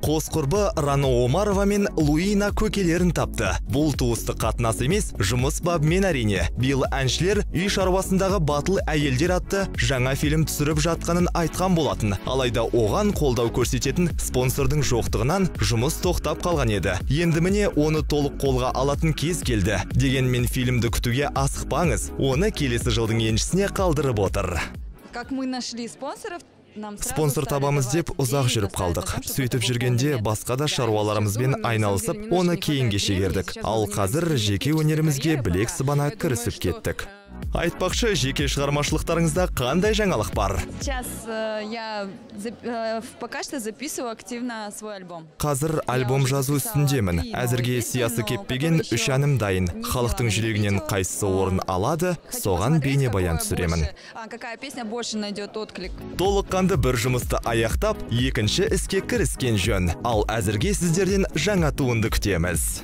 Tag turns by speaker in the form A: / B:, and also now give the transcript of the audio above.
A: Қос құрбы Рано Омарова мен Луина көкелерін тапты. Бұл туыстық қатынас емес, жұмыс бабымен әрине. Биыл әншілер үй шаруасындағы батыл әйелдер атты жаңа фильм түсіріп жатқанын айтқан болатын. Алайда оған қолдау көрсететін спонсордың жоқтығынан жұмыс тоқтап қалған еді. Енді міне оны толық қолға алатын кез келді. Дегенмен фильмді күтуге асықпаңыз. Оны келесі жылдың еншісіне қалдырып отыр.
B: Как мы нашли спонсоров,
A: спонсор табамыз деп ұзақ жүріп қалдық. Сөйтіп жүргенде басқа да шаруаларымызбен айналысып, оны кейінге шегердік. Ал қазір жеке өнерімізге білек сыбана кірісіп кеттік. Айтпақшы, жеке шығармашылықтарыңызда қандай жаңалық бар?
B: Сейчас я пока что записываю активно свой альбом.
A: Қазір альбом жазу үстіндемін. Әзірге сиясы кеппеген 3 әнім дайын. Халықтың жүрегінен қайсысы орын алады, соған бейнебаян түсіремін.
B: Какая песня больше найдет отклик?
A: Толыққанды бір жұмысты аяқтап, екінші іске кіріскен жөн. Ал әзірге сіздерден жаңа туынды күтеміз.